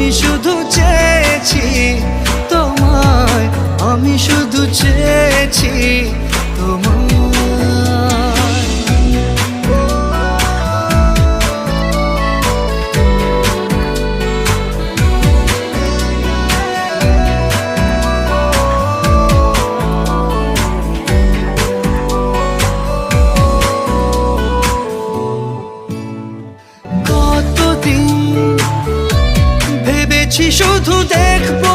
আমি শুধু চেয়েছি তোমায়, আমি শুধু চেয়েছি তোমায়। কতদিন ভেবেছি শুধু দেখবো